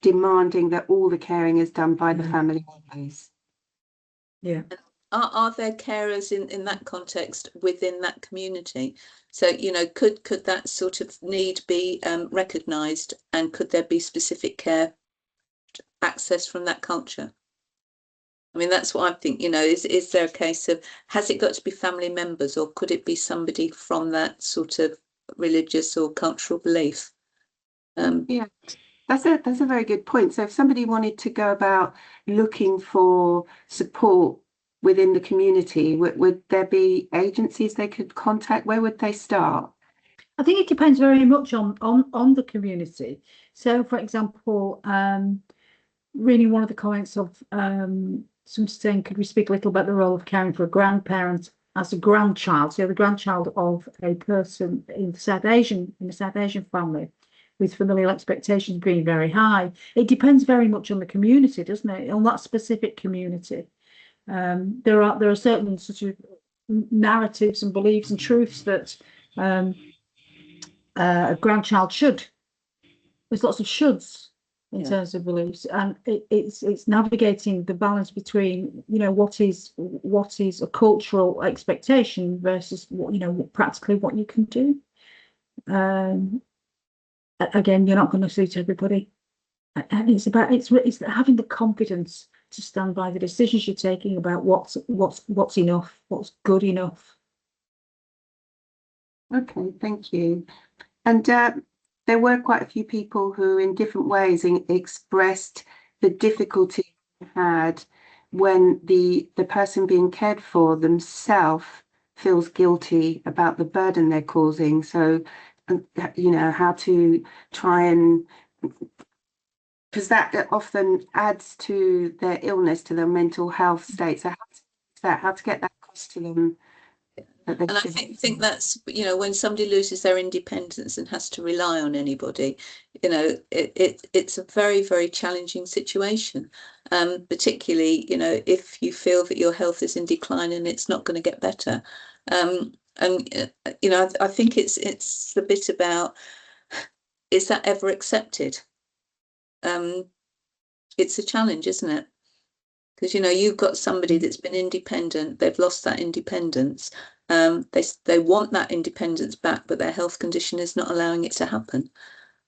demanding that all the caring is done by the family members. Yeah. Are there carers in that context within that community? So, could that sort of need be recognised, and could there be specific care access from that culture? I mean, that's what I think, is there a case of, has it got to be family members, or could it be somebody from that sort of religious or cultural belief? Yeah, that's a very good point. So if somebody wanted to go about looking for support within the community, would there be agencies they could contact? Where would they start? I think it depends very much on the community. So, for example, reading one of the comments of some saying, could we speak a little about the role of caring for a grandparent as a grandchild? So, the grandchild of a person in the South Asian family, with familial expectations being very high. It depends very much on the community, doesn't it? On that specific community. There are certain sort of narratives and beliefs and truths that a grandchild should. There's lots of shoulds in terms of beliefs, and it's navigating the balance between what is a cultural expectation versus practically what you can do. Again, you're not going to suit everybody, and it's having the confidence to stand by the decisions you're taking about what's enough, what's good enough. Okay, thank you. And there were quite a few people who, in different ways, expressed the difficulty they had when the person being cared for themselves feels guilty about the burden they're causing. So, how to try and, because that often adds to their illness, to their mental health state. So, how to get that across to them. And I think that's, when somebody loses their independence and has to rely on anybody, it's a very, very challenging situation. Particularly, if you feel that your health is in decline and it's not going to get better. And I think it's a bit about, is that ever accepted? It's a challenge, isn't it? Because you've got somebody that's been independent, they've lost that independence. They want that independence back, but their health condition is not allowing it to happen.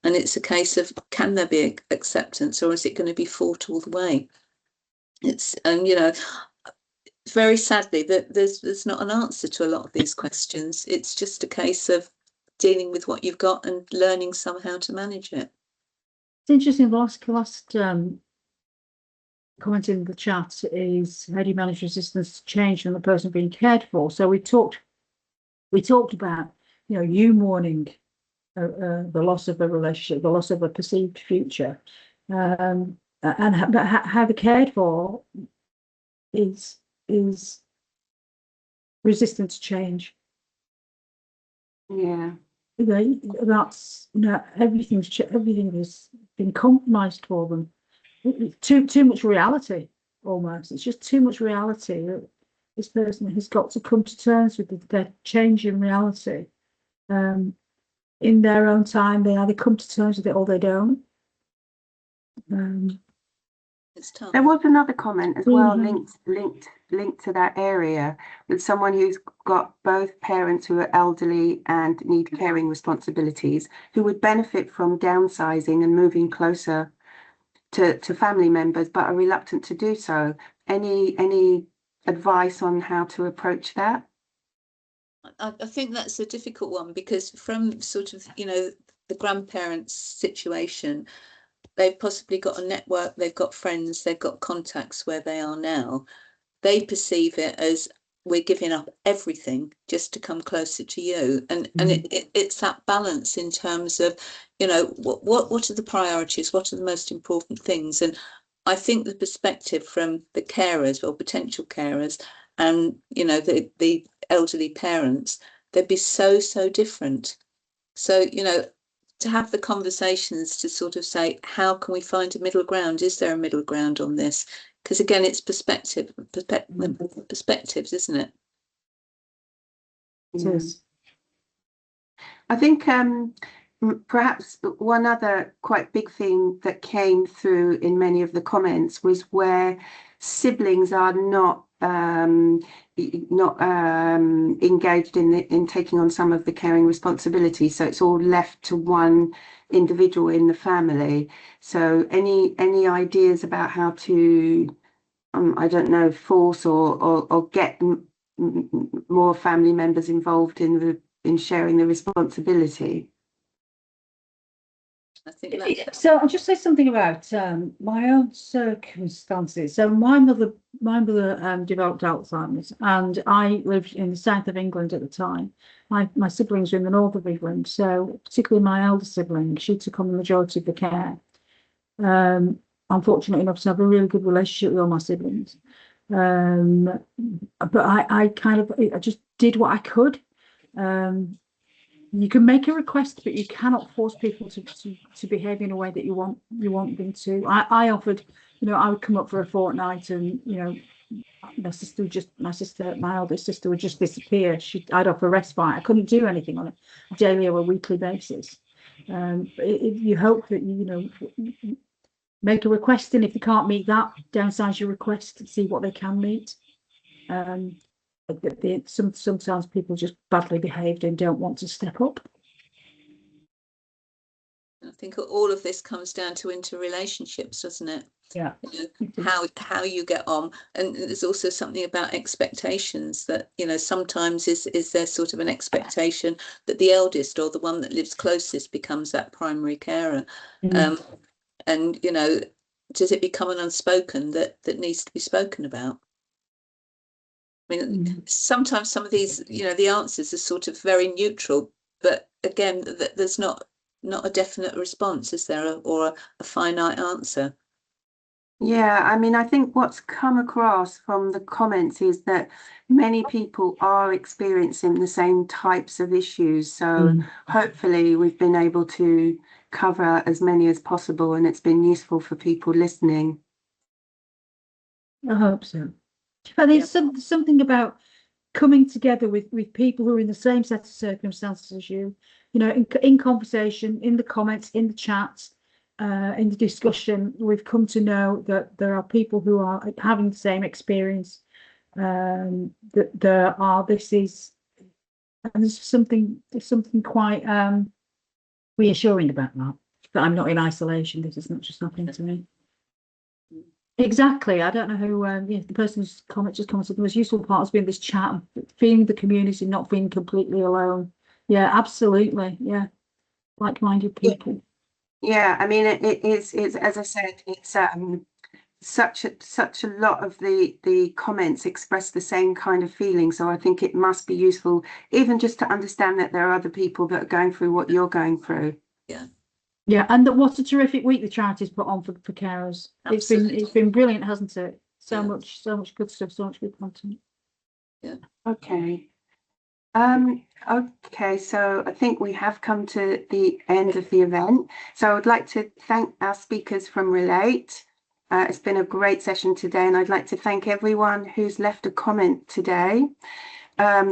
And it's a case of, can there be acceptance, or is it going to be fought all the way? Very sadly, that there's not an answer to a lot of these questions. It's just a case of dealing with what you've got and learning somehow to manage it. It's interesting. The last comment in the chat is, how do you manage resistance to change from the person being cared for? So we talked about you mourning the loss of a relationship, the loss of a perceived future, and how the cared for is resistant to change. Yeah. That's everything has been compromised for them. Too much reality, almost. It's just too much reality that this person has got to come to terms with their change in reality. In their own time, they either come to terms with it or they don't. It's tough. There was another comment as well, Mhm. linked to that area, with someone who's got both parents who are elderly and need caring responsibilities, who would benefit from downsizing and moving closer to family members, but are reluctant to do so. Any advice on how to approach that? I think that's a difficult one, because from sort of, the grandparents' situation, they've possibly got a network, they've got friends, they've got contacts where they are now. They perceive it as, we're giving up everything just to come closer to you, and it's that balance in terms of, what are the priorities, what are the most important things. And I think the perspective from the carers or potential carers, and the elderly parents, they'd be so different. So, to have the conversations to sort of say, how can we find a middle ground? Is there a middle ground on this? Because again, it's perspectives, isn't it? It Yeah. is. I think perhaps one other quite big thing that came through in many of the comments was where siblings are not engaged in taking on some of the caring responsibilities. So it's all left to one individual in the family. So any ideas about how to I don't know, force or get more family members involved in sharing the responsibility? I think that's So I'll just say something about my own circumstances. So my mother developed Alzheimer's, and I lived in the south of England at the time. My siblings were in the north of England, so particularly my elder sibling, she took on the majority of the care. I'm fortunate enough to have a really good relationship with all my siblings. But I just did what I could. You can make a request, but you cannot force people to behave in a way that you want them to. I offered, I would come up for a fortnight, and my eldest sister would just disappear. I'd offer respite. I couldn't do anything on a daily or a weekly basis. You hope that make a request, and if they can't meet that, downsize your request, see what they can meet. Sometimes people just badly behaved and don't want to step up. I think all of this comes down to interrelationships, doesn't it? Yeah. How you get on. And there's also something about expectations that, sometimes is there sort of an expectation that the eldest or the one that lives closest becomes that primary carer. And does it become an unspoken that needs to be spoken about? I mean, sometimes some of these, the answers are sort of very neutral, but again, there's not a definite response, is there, or a finite answer? Yeah, I mean, I think what's come across from the comments is that many people are experiencing the same types of issues. So hopefully we've been able to cover as many as possible, and it's been useful for people listening. I hope so. But there's something about coming together with people who are in the same set of circumstances as you, in conversation, in the comments, in the chats, in the discussion. We've come to know that there are people who are having the same experience. That there's something quite reassuring about that I'm not in isolation. This is not just happening to me. Exactly. I don't know who, the person who's just commented, the most useful part has been this chat, feeling the community, not being completely alone. Yeah, absolutely. Yeah. Like-minded people. Yeah, I mean, it's as I said, it's such a lot of the comments express the same kind of feeling. So I think it must be useful, even just to understand that there are other people that are going through what you're going through. Yeah. Yeah, and what a terrific week the charity's put on for carers. Absolutely. It's been brilliant, hasn't it? So Yeah. much good stuff, so much good content. Yeah. Okay. Okay, so I think we have come to the end of the event. So I would like to thank our speakers from Relate. It's been a great session today, and I'd like to thank everyone who's left a comment today.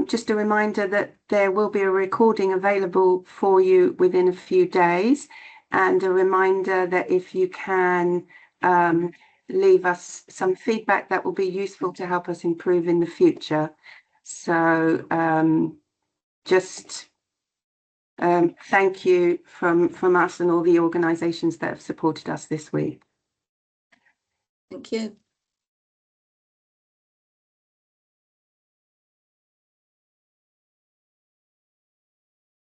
Just a reminder that there will be a recording available for you within a few days. and a reminder that if you can leave us some feedback, that will be useful to help us improve in the future. So just thank you from us and all the organisations that have supported us this week. Thank you.